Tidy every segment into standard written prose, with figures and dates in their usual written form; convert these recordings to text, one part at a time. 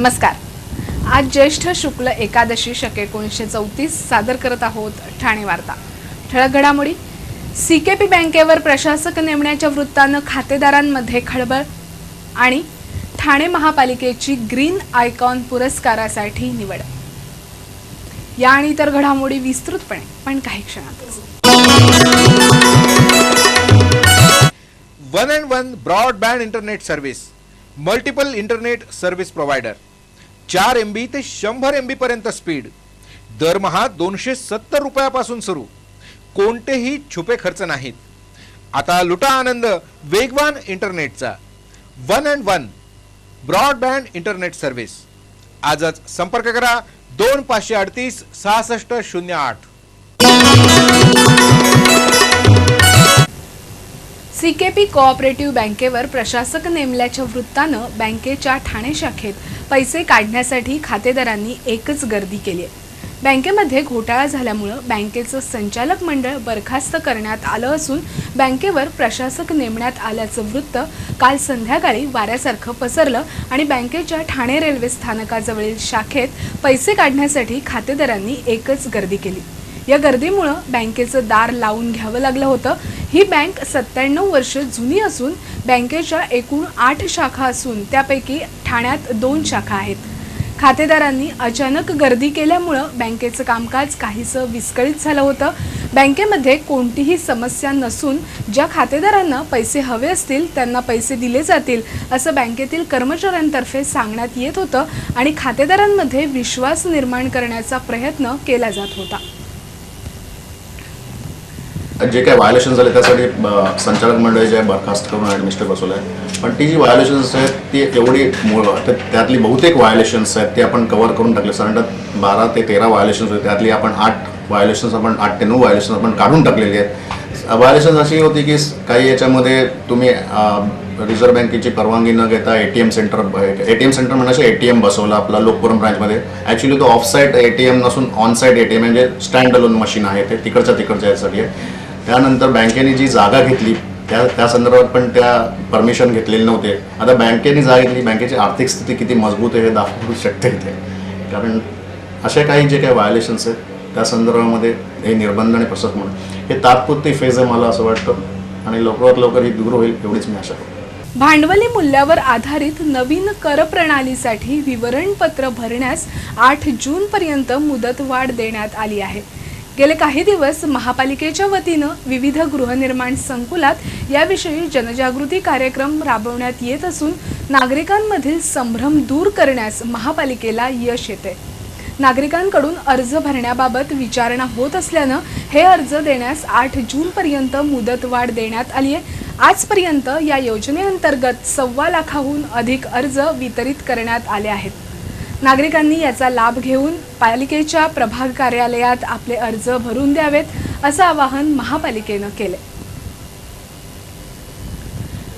नमस्कार। आज ज्येष्ठ शुक्ल एकादशी शके 1934 सादर करत आहोत ठाणे वार्ता। ठळक घडामोडी। सीकेपी बँकेवर प्रशासक नेमण्याच्या वृत्तानं खातेदारांमध्ये खळबळ आणि ठाणे महापालिकेची ग्रीन आयकॉन पुरस्कारासाठी निवड। या आणि इतर घडामोडी विस्तृतपणे पण काही क्षणातच। 1&1 broadband internet service, multiple internet service provider, 4 MB ते 100 MB पर्यंत स्पीड, दरमहा 270 रुपयापासून सुरू, कोणतेही छुपे खर्च नाहीत। आता लुटा आनंद वेगवान इंटरनेटचा। 1&1 ब्रॉडबँड इंटरनेट सर्व्हिस। आजच संपर्क करा 2538 6608। सीकेपी कोऑपरेटिव्ह बँकेवर प्रशासक नेमल्याच्या वृत्तानं बँकेच्या ठाणे शाखेत पैसे काढण्यासाठी खातेदारांनी एकच गर्दी केली आहे। बँकेमध्ये घोटाळा झाल्यामुळे बँकेचं संचालक मंडळ बरखास्त करण्यात आलं असून बँकेवर प्रशासक नेमण्यात आल्याचं वृत्त काल संध्याकाळी वाऱ्यासारखं पसरलं आणि बँकेच्या ठाणे रेल्वे स्थानकाजवळील शाखेत पैसे काढण्यासाठी खातेदारांनी एकच गर्दी केली। या गर्दीमुळे बँकेचं दार लावून घ्यावं लागलं होतं। ही बँक 97 वर्ष जुनी असून बँकेच्या एकूण 8 शाखा असून त्यापैकी ठाण्यात 2 शाखा आहेत। खातेदारांनी अचानक गर्दी केल्यामुळे बँकेचं कामकाज काहीसं विस्कळीत झालं होतं। बँकेमध्ये कोणतीही समस्या नसून ज्या खातेदारांना पैसे हवे असतील त्यांना पैसे दिले जातील असं बँकेतील कर्मचाऱ्यांतर्फे सांगण्यात येत होतं आणि खातेदारांमध्ये विश्वास निर्माण करण्याचा प्रयत्न केला जात होता। जे काही व्हायोलेशन झाले त्यासाठी संचालक मंडळ जे बरखास्त करून ॲडमिनिस्ट्रेटर बसवलं आहे, पण ती जी व्हायोलेशन्स आहेत ती एवढी त्यातली बहुतेक व्हायोलेशन्स आहेत ते आपण कव्हर करून टाकले। साधारणतः 12 ते 13 व्हायोलेशन्स होते, त्यातली आपण 8 व्हायोलेशन्स आपण 8 ते 9 व्हायोलेशन्स आपण काढून टाकलेली आहेत। व्हायोलेशन्स अशी होती की काही याच्यामध्ये तुम्ही रिझर्व्ह बँकेची परवानगी न घेता एटीएम सेंटर म्हणजे ATM बसवलं आपला लोकपुरम ब्रांचमध्ये। ॲक्च्युली तो ऑफ साईट ATM नसून ऑन साईट ATM म्हणजे स्टँड अलोन मशीन आहे, ते तिकडच्या यासाठी आहे। त्यानंतर बँकेने जी जागा घेतली त्या संदर्भात पण त्या परमिशन घेतलेली नव्हते। आता बँकेने जागा घेतली, बँकेची आर्थिक स्थिती किती मजबूत आहे हे दाखवू शकते इथे, कारण असे काही जे काही व्हायोलेशन्स आहेत त्या संदर्भामध्ये हे निर्बंध आणि प्रशासक म्हणून हे तात्पुरती फेज आहे मला असं वाटतं आणि लवकरात लवकर ही दूर होईल एवढीच मी आशा करतो। भांडवली मूल्यावर आधारित नवीन कर प्रणालीसाठी विवरणपत्र भरण्यास 8 जून पर्यंत मुदतवाढ देण्यात आली आहे। गेले काही दिवस महापालिकेच्या वतीनं विविध गृहनिर्माण संकुलात याविषयी जनजागृती कार्यक्रम राबवण्यात येत असून नागरिकांमधील संभ्रम दूर करण्यास महापालिकेला यश येते। नागरिकांकडून अर्ज भरण्याबाबत विचारणा होत असल्यानं हे अर्ज देण्यास 8 जून पर्यंत मुदतवाढ देण्यात आली आहे। आजपर्यंत या योजनेअंतर्गत 1.25 लाखाहून अधिक अर्ज वितरित करण्यात आले आहेत। नागरिकांनी याचा लाभ घेऊन पालिकेच्या प्रभाग कार्यालयात आपले अर्ज भरून द्यावेत असं आवाहन महापालिकेनं केले।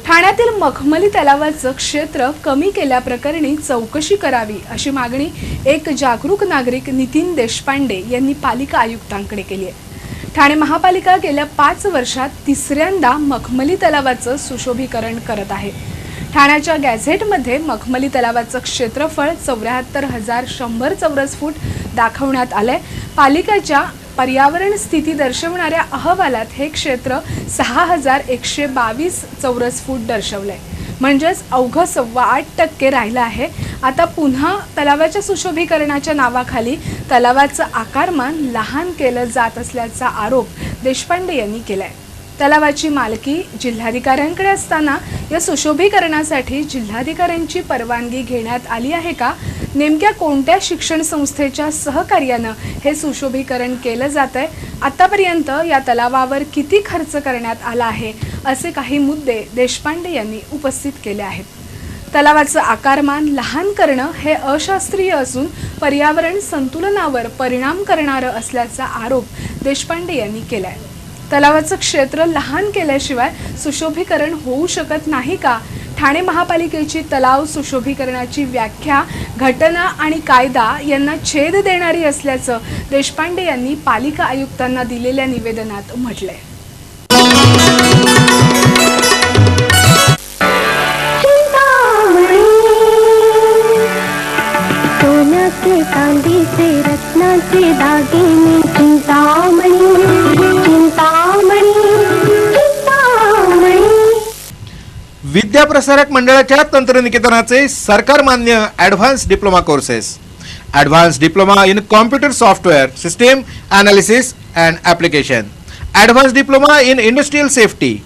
ठाण्यातील मखमली तलावाचं क्षेत्र कमी केल्याप्रकरणी चौकशी करावी अशी मागणी एक जागरूक नागरिक नितीन देशपांडे यांनी पालिका आयुक्तांकडे केली आहे। ठाणे महापालिका गेल्या 5 वर्षात 3ऱ्यांदा मखमली तलावाचं सुशोभीकरण करत आहे। ठाण्याच्या गॅझेटमध्ये मखमली तलावाचं क्षेत्रफळ 74,100 चौरस फूट दाखवण्यात आलंय। पालिकेच्या पर्यावरण स्थिती दर्शवणाऱ्या अहवालात हे क्षेत्र 6,122 चौरस फूट दर्शवलंय, म्हणजेच अवघं 8.25% राहिलं आहे। आता पुन्हा तलावाच्या सुशोभीकरणाच्या नावाखाली तलावाचं आकारमान लहान केलं जात असल्याचा आरोप देशपांडे यांनी केलाय। तलावाची मालकी जिल्हाधिकाऱ्यांकडे असताना या सुशोभीकरणासाठी जिल्हाधिकाऱ्यांची परवानगी घेण्यात आली आहे का? नेमक्या कोणत्या शिक्षण संस्थेच्या सहकार्यानं हे सुशोभीकरण केलं जातंय? आतापर्यंत या तलावावर किती खर्च करण्यात आला आहे? असे काही मुद्दे देशपांडे यांनी उपस्थित केले आहेत। तलावाचं आकारमान लहान करणं हे अशास्त्रीय असून पर्यावरण संतुलनावर परिणाम करणारं असल्याचा आरोप देशपांडे यांनी केलाय। तलावाचं क्षेत्र लहान केल्याशिवाय सुशोभीकरण होऊ शकत नाही का? ठाणे महापालिकेची तलाव सुशोभीकरणाची व्याख्या घटना आणि कायदा यांना छेद देणारी असल्याचं देशपांडे यांनी पालिका आयुक्तांना दिलेल्या निवेदनात म्हटलंय। से दागिने चिंतामणी चिंतामणी चिंतामणी। विद्या प्रसारक मंडळाच्या तंत्रनिकेतनाचे सरकार मान्य advance diploma courses, advance diploma in computer software system analysis and application, advance diploma in industrial safety,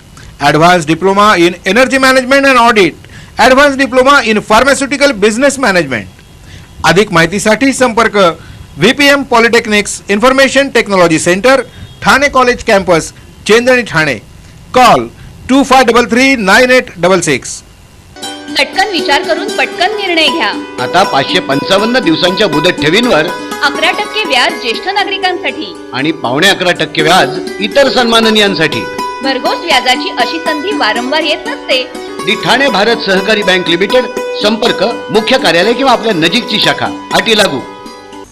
advance diploma in energy management and audit, advance diploma in pharmaceutical business management. अधिक माहितीसाठी संपर्क VPM polytechnics information technology centre, Thane college campus, Chendani, Thane. Call 25339866। चटकन विचार करून पटकन निर्णय घ्या। आता 555 दिवसांच्या मुदत ठेवींवर 11% व्याज ज्येष्ठ नागरिकांसाठी आणि 11.25% व्याज इतर सन्माननीयांसाठी। भरघोस व्याजाची अशी संधी वारंवार येत नसते। दी ठाणे भारत सहकारी बँक लिमिटेड, संपर्क मुख्य कार्यालय किंवा आपल्या नजीकची शाखा। अटी लागू।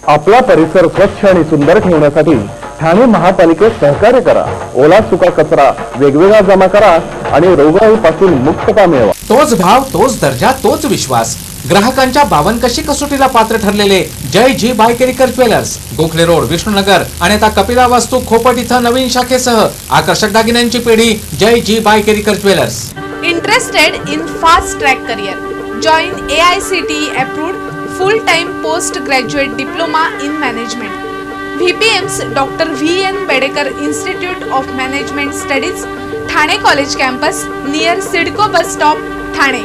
आपला परिसर स्वच्छ आणि सुंदर ठेवण्यासाठी ठाणे महापालिकेत सहकार्य करा। ओला सुका कचरा वेगवेगळा जमा करा आणि रोगराईपासून मुक्तता मिळवा। तोच भाव, तोच दर्जा, तोच विश्वास। ग्राहकांच्या 52 कसोटीला पात्र ठरलेले जय जी बायकेरिकर ज्वेलर्स, गोखले रोड, विष्णुनगर आणि आता कपिला वास्तू, खोपट इथं नवीन शाखेसह आकर्षक दागिन्यांची पिढी। जय जी बायकेरिकर jewellers. Interested in fast track career? Join AICTE approved full-time post-graduate diploma in management. VPM's Dr. VN Bedekar Institute of Management Studies, Thane College Campus, near Sidco bus stop, Thane.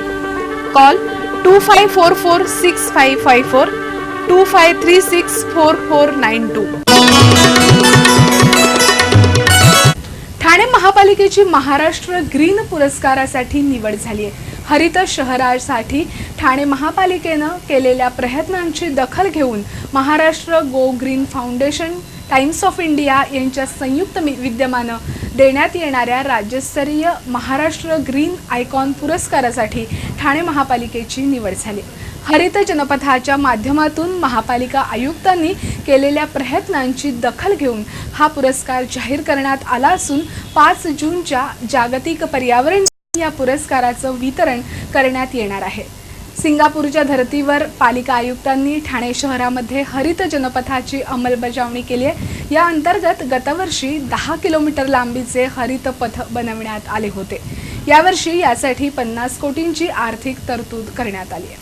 Call 25446554 25364492. Thane महापालिकेची Maharashtra green पुरस्कारासाठी निवड झाली आहे। हरित शहरासाठी ठाणे महापालिकेनं केलेल्या प्रयत्नांची दखल घेऊन Maharashtra go green foundation, times of India यांच्या संयुक्त विद्यमानं देण्यात येणाऱ्या राज्यस्तरीय महाराष्ट्र ग्रीन आयकॉन पुरस्कारासाठी ठाणे महापालिकेची निवड झाली। हरित जनपथाच्या माध्यमातून महापालिका आयुक्तांनी केलेल्या प्रयत्नांची दखल घेऊन हा पुरस्कार जाहीर करण्यात आला असून 5 जूनच्या जागतिक पर्यावरण या पुरस्काराचं वितरण करण्यात येणार आहे। सिंगापूरच्या धर्तीवर पालिका आयुक्तांनी ठाणे शहरामध्ये हरित जनपथाची अंमलबजावणी केली आहे। या अंतर्गत गतवर्षी 10 किलोमीटर लांबीचे हरित पथ बनवण्यात आले होते। यावर्षी यासाठी 50 कोटींची आर्थिक तरतूद करण्यात आली आहे।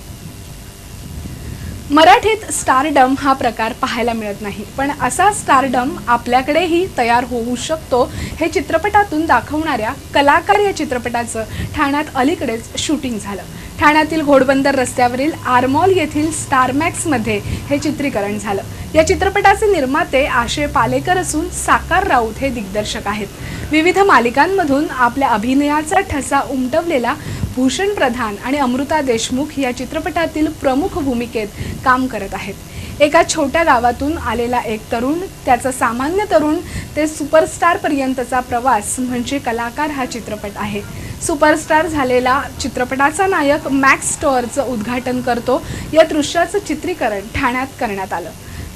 मराठीत स्टारडम हा प्रकार पाहायला मिळत नाही, पण असा स्टारडम आपल्याकडेही तयार होऊ शकतो हे चित्रपटातून दाखवणाऱ्या कलाकार या चित्रपटाचं ठाण्यात अलीकडेच शूटिंग झालं। ठाण्यातील घोडबंदर रस्त्यावरील आरमॉल येथील स्टारमॅक्समध्ये हे चित्रीकरण झालं। या चित्रपटाचे निर्माते आशय पालेकर असून साकार राऊत हे दिग्दर्शक आहेत। विविध मालिकांमधून आपल्या अभिनयाचा ठसा उमटवलेला भूषण प्रधान आणि अमृता देशमुख या चित्रपटातील प्रमुख भूमिकेत काम करत आहेत। एका छोट्या गावातून आलेला एक तरुण, त्याचा सामान्य तरुण ते सुपरस्टार पर्यंतचा प्रवास म्हणजे कलाकार हा चित्रपट आहे। सुपरस्टार झालेला चित्रपटाचा नायक मॅक्स स्टोअरचं उद्घाटन करतो। या दृश्याचं चित्रीकरण ठाण्यात करण्यात आलं।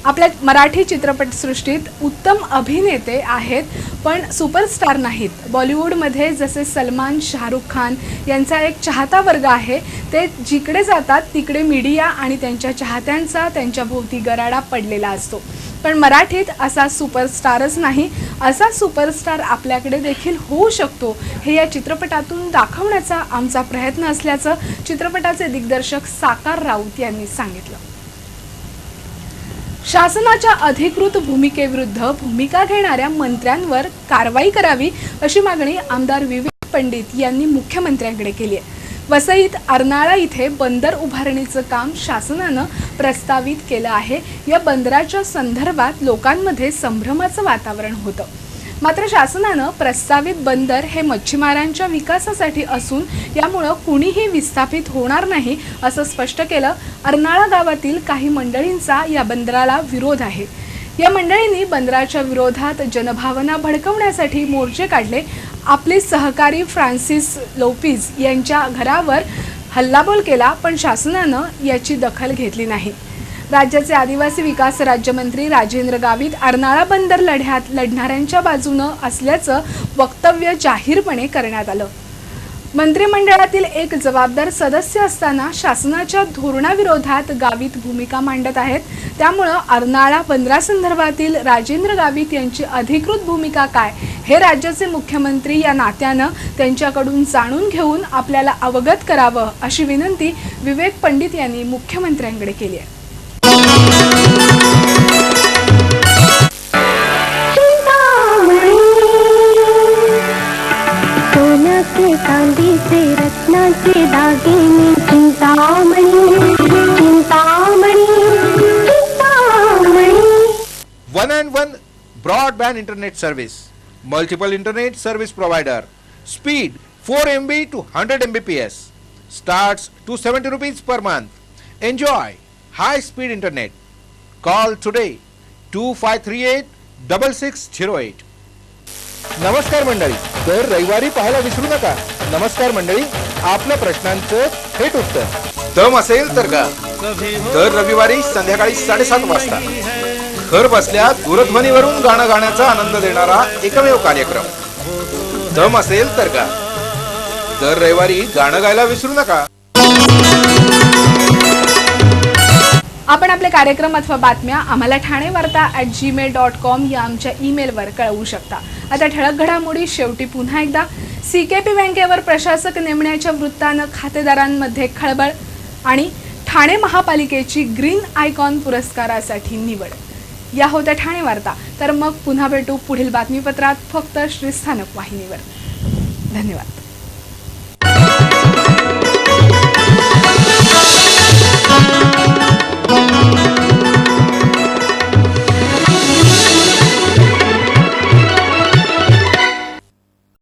आपल्या मराठी चित्रपटसृष्टीत उत्तम अभिनेते आहेत, पण सुपरस्टार नाहीत। बॉलिवूडमध्ये जसे सलमान, शाहरुख खान यांचा एक चाहता वर्ग आहे, ते जिकडे जातात तिकडे मीडिया आणि त्यांच्या चाहत्यांचा त्यांच्या भोवती गराडा पडलेला असतो। पण मराठीत असा सुपरस्टारच नाही, असा सुपरस्टार आपल्याकडे देखील होऊ शकतो हे या चित्रपटातून दाखवण्याचा आमचा प्रयत्न असल्याचं चित्रपटाचे दिग्दर्शक साकार राऊत यांनी सांगितलं। शासनाच्या अधिकृत भूमिकेविरुद्ध भूमिका घेणाऱ्या मंत्र्यांवर कारवाई करावी अशी मागणी आमदार विवेक पंडित यांनी मुख्यमंत्र्यांकडे केली आहे। वसईत अर्नाळा इथे बंदर उभारणीचं काम शासनानं प्रस्तावित केलं आहे। या बंदराच्या संदर्भात लोकांमध्ये संभ्रमाचं वातावरण होतं, मात्र शासनानं प्रस्तावित बंदर हे मच्छीमारांच्या विकासासाठी असून यामुळं कुणीही विस्थापित होणार नाही असं स्पष्ट केलं। अर्नाळा गावातील काही मंडळींचा या बंदराला विरोध आहे। या मंडळींनी बंदराच्या विरोधात जनभावना भडकवण्यासाठी मोर्चे काढले। आपले सहकारी फ्रान्सिस लोपिज यांच्या घरावर हल्लाबोल केला, पण शासनानं याची दखल घेतली नाही। राज्याचे आदिवासी विकास राज्यमंत्री राजेंद्र गावित अर्नाळा बंदर लढ्यात लढणाऱ्यांच्या बाजूनं असल्याचं वक्तव्य जाहीरपणे करण्यात आलं। मंत्रिमंडळातील एक जबाबदार सदस्य असताना शासनाच्या धोरणाविरोधात गावित भूमिका मांडत आहेत. त्यामुळं अर्नाळा बंदरासंदर्भातील राजेंद्र गावित यांची अधिकृत भूमिका काय हे राज्याचे मुख्यमंत्री या नात्यानं त्यांच्याकडून जाणून घेऊन आपल्याला अवगत करावं अशी विनंती विवेक पंडित यांनी मुख्यमंत्र्यांकडे केली आहे. सोन्याचे चांदीचे रत्नाचे दागिने Chintamani Chintamani Chintamani. 1&1 broadband internet service, multiple internet service provider, speed 4 MB to 100 Mbps, starts to 70 rupees per month. Enjoy high speed internet. Call today 2538-6608. नमस्कार मंडळी, दर रविवारी पाहायला विसरू नका. नमस्कार मंडळी, आपल्या प्रश्नांचं थेट उत्तर. दम असेल तर का दर रविवारी संध्याकाळी 7:30 वाजता घर बसल्या दूरध्वनीवरून गाणं गाण्याचा आनंद देणारा एकमेव कार्यक्रम. दम असेल तर का दर रविवारी गाणं गायला विसरू नका. आपण आपले कार्यक्रम अथवा बातम्या आम्हाला ठाणेवार्ता@gmail.com या आमच्या ईमेलवर कळवू शकता. आता ठळक घडामोडी शेवटी पुन्हा एकदा. CKP बँकेवर प्रशासक नेमण्याच्या वृत्तानं खातेदारांमध्ये खळबळ आणि ठाणे महापालिकेची ग्रीन आयकॉन पुरस्कारासाठी निवड. या होत्या ठाणे वार्ता. तर मग पुन्हा भेटू पुढील बातमीपत्रात फक्त श्रीस्थानक वाहिनीवर. धन्यवाद.